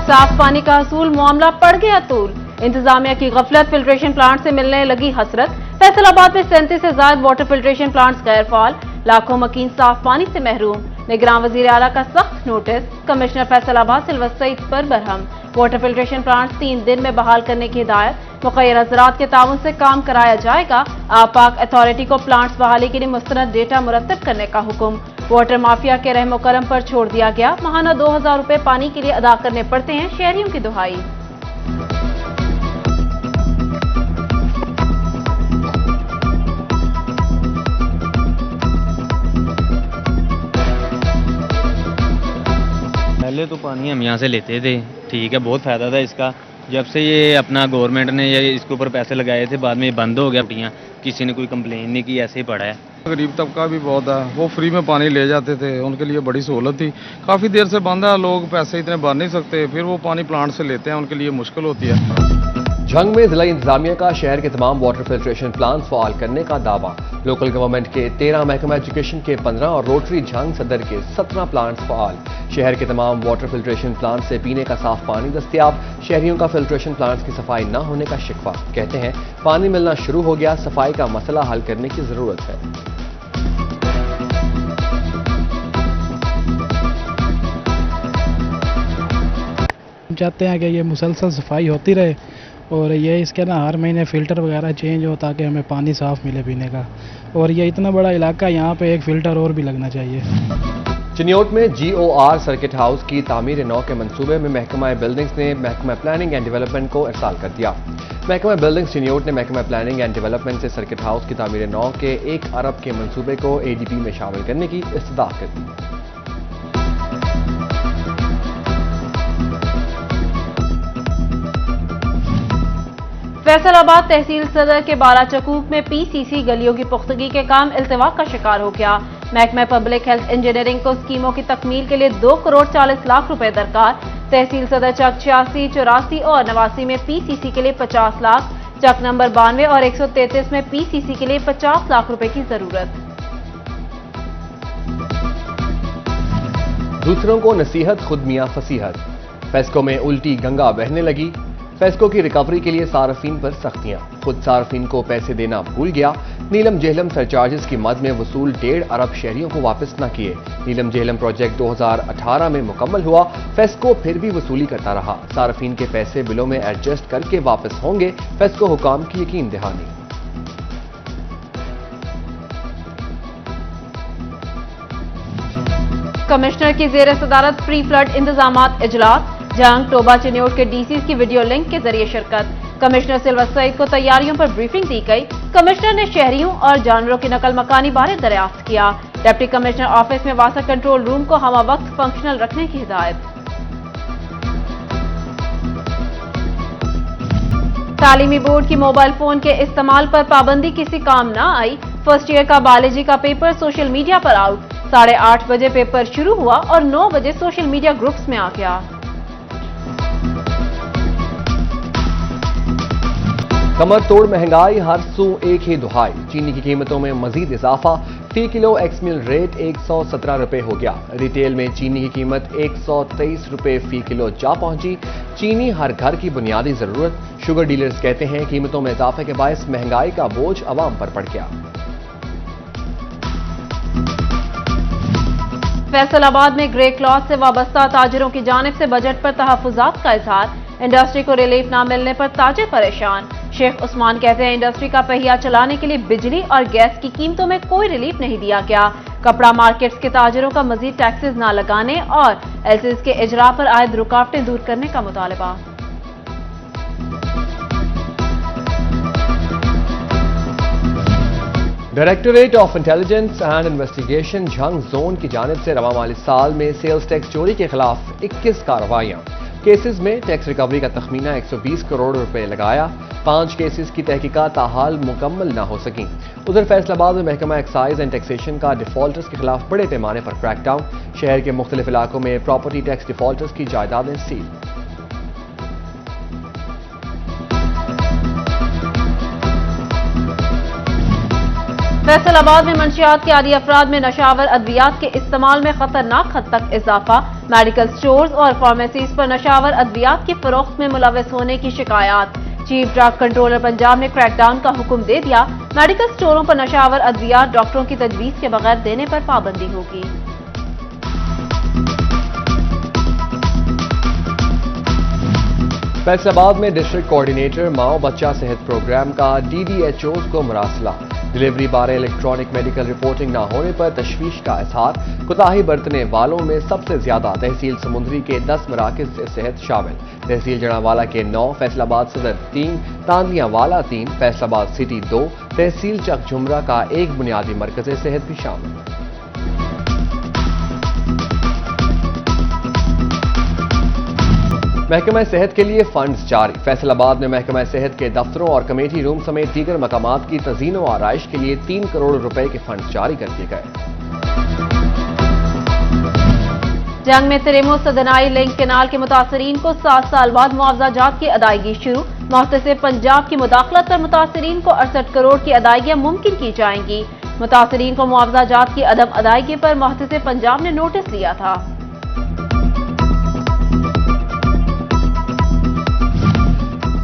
साफ पानी का हसूल, मामला पड़ गया तूल। इंतजामिया की गफलत, फिल्ट्रेशन प्लांट से मिलने लगी हसरत। फैसलाबाद में 37 से ज्यादा वाटर फिल्ट्रेशन प्लांट्स गैर फाल, लाखों मकीन साफ पानी से महरूम। निगरान वजीर आला का सख्त नोटिस, कमिश्नर फैसलाबाद सिल्वर सईद पर बरहम। वाटर फिल्ट्रेशन प्लांट 3 दिन में बहाल करने की हिदायत, मुक़य्यद हज़रात के ताउन से काम कराया जाएगा। आपाक अथॉरिटी को प्लांट्स बहाली के लिए मुस्तनद डेटा मुरतब करने का हुक्म। वाटर माफिया के रहमो करम पर छोड़ दिया गया, माहाना 2000 रुपए पानी के लिए अदा करने पड़ते हैं, शहरियों की दुहाई। पहले तो पानी हम यहाँ से लेते थे, ठीक है, बहुत फ़ायदा था इसका। जब से ये अपना गवर्नमेंट ने ये इसके ऊपर पैसे लगाए थे, बाद में ये बंद हो गया टियाँ, किसी ने कोई कंप्लेन नहीं की, ऐसे ही पड़ा है। गरीब तबका भी बहुत है, वो फ्री में पानी ले जाते थे, उनके लिए बड़ी सहूलत थी। काफ़ी देर से बंद है, लोग पैसे इतने भर नहीं सकते, फिर वो पानी प्लांट से लेते हैं, उनके लिए मुश्किल होती है। झंग में जिला इंतजामिया का शहर के तमाम वाटर फिल्ट्रेशन प्लांट फाल करने का दावा। लोकल गवर्नमेंट के 13, महकमा एजुकेशन के 15 और रोटरी झंग सदर के 17 प्लांट्स फाल। शहर के तमाम वाटर फिल्ट्रेशन प्लांट से पीने का साफ पानी दस्तियाब। शहरियों का फिल्ट्रेशन प्लांट्स की सफाई न होने का शिकवा। कहते हैं पानी मिलना शुरू हो गया, सफाई का मसला हल करने की जरूरत है। चाहते हैं कि ये मुसलसल सफाई होती रहे और ये इसके ना हर महीने फ़िल्टर वगैरह चेंज हो ताकि हमें पानी साफ़ मिले पीने का। और ये इतना बड़ा इलाका, यहाँ पे एक फ़िल्टर और भी लगना चाहिए। चिन्योट में GOR सर्किट हाउस की तामीर नौ के मंसूबे में महकमा बिल्डिंग्स ने महकमा प्लानिंग एंड डेवलपमेंट को इरसाल कर दिया। महकमा बिल्डिंग्स चिन्योट ने महकमा प्लानिंग एंड डेवलपमेंट से सर्किट हाउस की तामीर नौ के 1 अरब के मंसूबे को ADP में शामिल करने की इस्तदा कर दी। फैसलाबाद तहसील सदर के 12 चकूक में PCC गलियों की पुख्तगी के काम इल्तिवा का शिकार हो गया। महकमा पब्लिक हेल्थ इंजीनियरिंग को स्कीमों की तकमील के लिए 2 करोड़ 40 लाख रुपए दरकार। तहसील सदर चक 86, 84 और 89 में PCC के लिए 50 लाख, चक नंबर 92 और 133 में PCC के लिए 50 लाख रुपए की जरूरत। दूसरों को नसीहत, खुद मियां फसीहत। फेस्को में उल्टी गंगा बहने लगी। फेस्को की रिकवरी के लिए सार्फिन पर सख्तियां। खुद सार्फिन को पैसे देना भूल गया। नीलम जेहलम सरचार्जेस की मद में वसूल 1.5 अरब शहरियों को वापस न किए। नीलम जेहलम प्रोजेक्ट 2018 में मुकम्मल हुआ, फेस्को फिर भी वसूली करता रहा। सार्फिन के पैसे बिलों में एडजस्ट करके वापस होंगे, फेस्को हुकाम की यकीन दहानी। कमिश्नर की जेर सदारत प्री फ्लड इंतजामात इजलास। झंग, टोबा, चिन्योट के DCs की वीडियो लिंक के जरिए शिरकत। कमिश्नर सिल्वर सईद को तैयारियों पर ब्रीफिंग दी गई। कमिश्नर ने शहरियों और जानवरों की नकल मकानी बारे दरियाफ्त किया। डिप्टी कमिश्नर ऑफिस में वासा कंट्रोल रूम को हमा वक्त फंक्शनल रखने की हिदायत। तालीमी बोर्ड की मोबाइल फोन के इस्तेमाल पर पाबंदी किसी काम न आई। फर्स्ट ईयर का बायोलॉजी का पेपर सोशल मीडिया पर आउट। 8:30 बजे पेपर शुरू हुआ और 9 बजे सोशल मीडिया ग्रुप्स में आ गया। कमर तोड़ महंगाई, हर सू एक ही दुहाई। चीनी की कीमतों में मजीद इजाफा। फी किलो एक्स मिल रेट 117 रुपए हो गया। रिटेल में चीनी की कीमत 123 रुपए फी किलो जा पहुंची। चीनी हर घर की बुनियादी जरूरत। शुगर डीलर्स कहते हैं कीमतों में इजाफे के बायस महंगाई का बोझ अवाम पर पड़ गया। फैसलाबाद में ग्रे क्लॉथ से वाबस्ता ताजिरों की जानिब से बजट पर तहफुजात का इजहार। इंडस्ट्री को रिलीफ न मिलने पर ताजिर परेशान। शेख उस्मान कहते हैं इंडस्ट्री का पहिया चलाने के लिए बिजली और गैस की कीमतों में कोई रिलीफ नहीं दिया गया। कपड़ा मार्केट्स के ताजिरों का मजीद टैक्सेस न लगाने और LCs के इजरा पर आयद रुकावटें दूर करने का मुतालबा। Directorate of intelligence and investigation Jhang zone की जानिब से रवा माली साल में सेल्स टैक्स चोरी के खिलाफ 21 कार्रवाइयां। केसेस में टैक्स रिकवरी का तखमीना 120 करोड़ रुपए लगाया। 5 केसेस की तहकीकात ताहाल मुकम्मल न हो सकी। उधर फैसलाबाद में महकमा एक्साइज एंड टैक्सेशन का डिफॉल्टर्स के खिलाफ बड़े पैमाने पर क्रैकडाउन। शहर के मुख्तलिफ इलाकों में प्रॉपर्टी टैक्स डिफॉल्टर्स की जायदादें सील। फैसलाबाद में मंशियात के आदी अफराद में नशावर अद्वियात के इस्तेमाल में खतरनाक हद तक इजाफा। मेडिकल स्टोर्स और फार्मेसीज पर नशावर अद्वियात की फरोख्त में मुलव्वस होने की शिकायत। चीफ ड्रग कंट्रोलर पंजाब ने क्रैकडाउन का हुक्म दे दिया। मेडिकल स्टोरों पर नशावर अद्वियात डॉक्टरों की तजवीज के बगैर देने पर पाबंदी होगी। फैसलाबाद में डिस्ट्रिक्ट कोऑर्डिनेटर माओ बच्चा सेहत प्रोग्राम का DDHOs को मुरासला। डिलीवरी बारे इलेक्ट्रॉनिक मेडिकल रिपोर्टिंग न होने पर तशवीश का इजहार। कोताही बरतने वालों में सबसे ज्यादा तहसील समुंदरी के 10 मराकज से सेहत शामिल। तहसील जनावाला के 9, फैसलाबाद सदर 3, तांदियावाला 3, फैसलाबाद सिटी 2, तहसील चक झुमरा का 1 बुनियादी मरकज सेहत भी शामिल। महकमा सेहत के लिए फंड्स जारी। फैसलाबाद में महकमा सेहत के दफ्तरों और कमेटी रूम समेत दीगर मकामात की तज़ीन व आराइश के लिए 3 करोड़ रुपए के फंड्स जारी कर दिए गए। जंग में तिरेमो सदनाई लिंक केनाल के मुतासरीन को 7 साल बाद मुआवजा जात की अदायगी शुरू। मुहतसिब पंजाब की मुदाखलत पर मुतासरीन को 68 करोड़ की अदायगियां मुमकिन की जाएंगी। मुतासरीन को मुआवजा जात की अदम अदायगी पर मुहतसिब पंजाब ने नोटिस दिया था।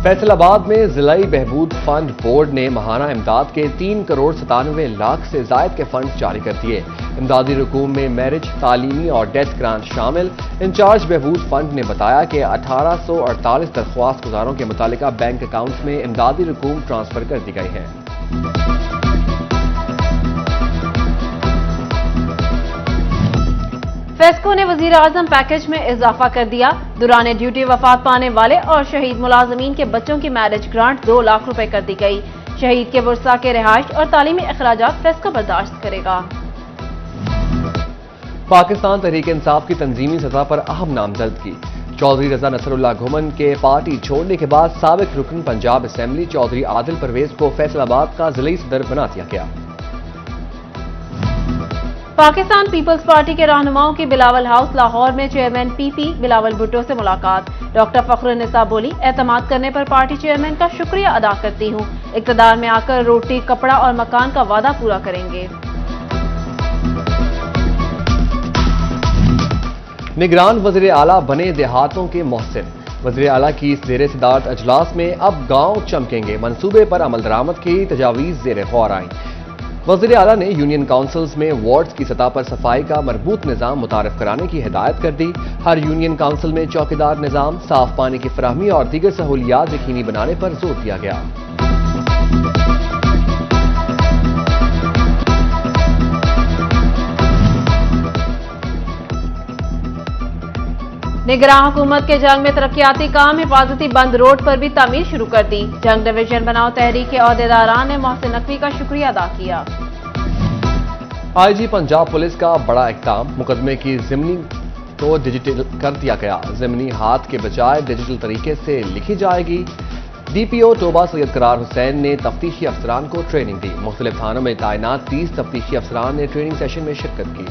फैसलाबाद में जिलाई बहबूद फंड बोर्ड ने माहाना इमदाद के 3 करोड़ 97 लाख से जायद के फंड जारी कर दिए। इमदादी रकूम में मैरिज, तालीमी और डेथ ग्रांट शामिल। इंचार्ज बहबूद फंड ने बताया कि 1848 दरख्वास्त गुजारों के मुतालिका बैंक अकाउंट्स में इमदादी रकूम ट्रांसफर कर दी गई है। फेस्को ने वजीर आजम पैकेज में इजाफा कर दिया। दौरान ड्यूटी वफात पाने वाले और शहीद मुलाजमीन के बच्चों की मैरिज ग्रांट 2 लाख रुपए कर दी गई। शहीद के वर्सा के रिहाइश और तालीमी अखराजात फेस्को बर्दाश्त करेगा। पाकिस्तान तहरीक इंसाफ की तंजीमी सतह पर अहम नामजदगी। चौधरी रजा नसरुल्लाह घुमन के पार्टी छोड़ने के बाद साबिक रुकन पंजाब असेंबली चौधरी आदिल परवेज को फैसलाबाद का जिला सदर बना दिया गया। पाकिस्तान पीपल्स पार्टी के रहनुमाओं की बिलावल हाउस लाहौर में चेयरमैन PP बिलावल भुट्टो से मुलाकात। डॉक्टर फखरुन्निसा बोली, एतमाद करने पर पार्टी चेयरमैन का शुक्रिया अदा करती हूं। इक्तदार में आकर रोटी, कपड़ा और मकान का वादा पूरा करेंगे। निगरान वज़ीर आला बने देहातों के मोहसिन। वज़ीर आला की ज़ेर सदारत अजलास में अब गांव चमकेंगे मंसूबे पर अमल दरामद की तजावीज़ ज़ेर गौर आई। वज़ीर आला ने यूनियन काउंसिल्स में वार्ड्स की सतह पर सफाई का मरबूत निज़ाम मुतारिफ कराने की हिदायत कर दी। हर यूनियन काउंसिल में चौकीदार निज़ाम, साफ पानी की फराहमी और दीगर सहूलियात यकीनी बनाने पर जोर दिया गया। निगरान हुकूमत के जंग में तरक्याती काम हिफाजती बंद रोड पर भी तामीर शुरू कर दी। जंग डिवीजन बनाओ तहरीक के अहदेदारान ने मोहसिन नकवी का शुक्रिया अदा किया। IG पंजाब पुलिस का बड़ा इक़दाम। मुकदमे की ज़िमनी को डिजिटल कर दिया गया। ज़िमनी हाथ के बजाय डिजिटल तरीके से लिखी जाएगी। DPO टोबा सैयद करार हुसैन ने तफ्तीशी अफसरान को ट्रेनिंग दी। मुख्तलिफ थानों में तैनात 30 तफ्तीशी अफसरान ने ट्रेनिंग सेशन में शिरकत की।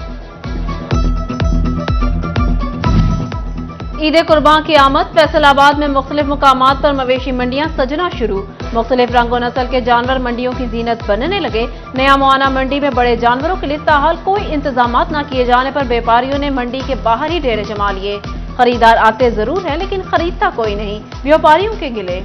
ईद कुर्बान की आमद। फैसलाबाद में मुख्तलिफ मुकामात पर मवेशी मंडियां सजना शुरू। मुख्तलिफ रंगो नस्ल के जानवर मंडियों की जीनत बनने लगे। नया मुआना मंडी में बड़े जानवरों के लिए ताहाल कोई इंतजामात न किए जाने पर व्यापारियों ने मंडी के बाहर ही डेरे जमा लिए। खरीदार आते जरूर है लेकिन खरीदता कोई नहीं, व्यापारियों के गिले।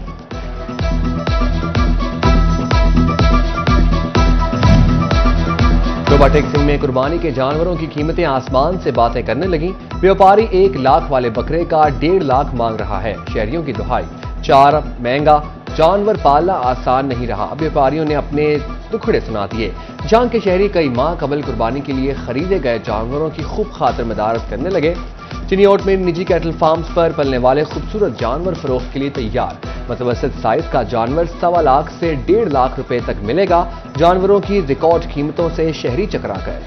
रोबाटिक सिंह में कुर्बानी के जानवरों की कीमतें आसमान से बातें करने लगी। व्यापारी 1 लाख वाले बकरे का 1.5 लाख मांग रहा है। शहरियों की दुहाई, 4 महंगा जानवर पालना आसान नहीं रहा। व्यापारियों ने अपने दुखड़े सुना दिए। जहां के शहरी कई माह कबल कुर्बानी के लिए खरीदे गए जानवरों की खूब खातिर मदारत करने लगे। चिनियोट में निजी कैटल फार्म्स पर पलने वाले खूबसूरत जानवर फरोख्त के लिए तैयार। मतवसत साइज का जानवर 1.25 लाख से 1.5 लाख रुपए तक मिलेगा। जानवरों की रिकॉर्ड कीमतों से शहरी चकरा गए।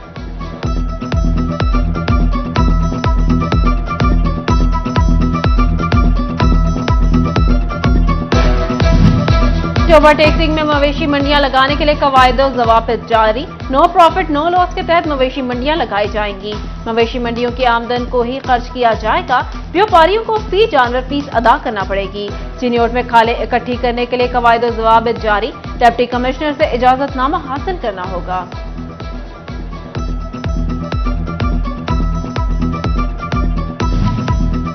ओवरटेक्सिंग में मवेशी मंडियां लगाने के लिए कवायद और ज़वाबित जारी। नो प्रॉफिट नो लॉस के तहत मवेशी मंडियां लगाई जाएंगी। मवेशी मंडियों की आमदन को ही खर्च किया जाएगा। व्यापारियों को फी जानवर फीस अदा करना पड़ेगी। चिन्योट में खाले इकट्ठी करने के लिए कवायद और ज़वाबित जारी। डिप्टी कमिश्नर से इजाजतनामा हासिल करना होगा।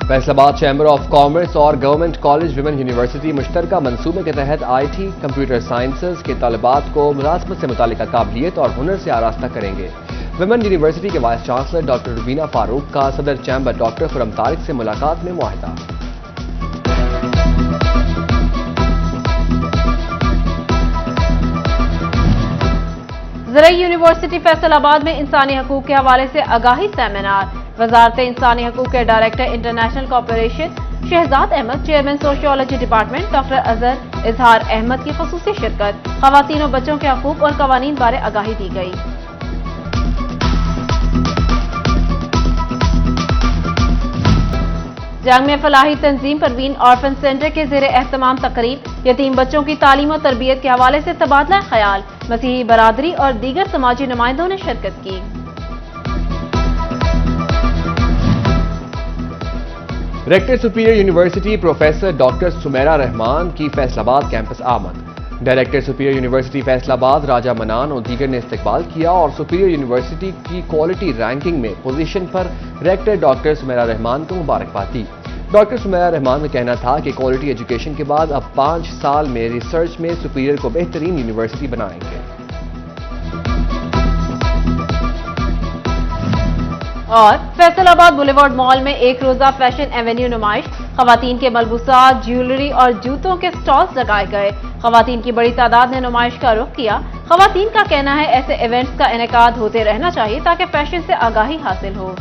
फैसलाबाद चैम्बर ऑफ कॉमर्स और गवर्नमेंट कॉलेज विमेन यूनिवर्सिटी मुश्तरका मंसूबे के तहत IT, कंप्यूटर साइंसेज के तलबात को मुलाजमत से मुतालिका काबिलियत और हुनर से आरास्ता करेंगे। विमेन यूनिवर्सिटी के vice chancellor doctor Rubina Farooq का सदर चैम्बर डॉक्टर खुरम तारिक से मुलाकात में मुआहिदा। ज़रई यूनिवर्सिटी फैसलाबाद में इंसानी हकूक के हवाले से आगाही सेमिनार। वजारत इंसानी हकूक के director international corporation Shahzad Ahmad, chairman sociology department doctor Azhar Izhar Ahmad की खसूसी शिरकत। खवातीन और बच्चों के हकूक और कवानीन बारे आगाही दी गई। जंग में फलाही तंजीम परवीन ऑर्फन सेंटर के ज़ेरे एहतमाम तकरीब। यतीम बच्चों की तालीम और तरबियत के हवाले से तबादला ख्याल। मसीही बरादरी और दीगर समाजी नुमाइंदों ने शिरकत की। Rector superior university professor doctor Sumera Rehman की फैसलाबाद कैंपस आमद। Director superior university Faisalabad Raja Manan और दीगर ने इस्तकबाल किया और सुपीरियर यूनिवर्सिटी की क्वालिटी रैंकिंग में पोजीशन पर रेक्टर डॉक्टर सुमेरा रहमान को मुबारकबाद दी। डॉक्टर सुमेरा रहमान का कहना था कि क्वालिटी एजुकेशन के बाद अब 5 साल में रिसर्च में सुपीरियर को बेहतरीन यूनिवर्सिटी बनाएंगे। और फैसलाबाद बुलेवार्ड मॉल में एक रोजा फैशन एवेन्यू नुमाइश। खवातीन के मलबूसात, ज्वेलरी और जूतों के स्टॉल्स लगाए गए। खवातीन की बड़ी तादाद ने नुमाइश का रुख किया। खवातीन का कहना है ऐसे इवेंट्स का इनेकाद होते रहना चाहिए ताकि फैशन से आगाही हासिल हो।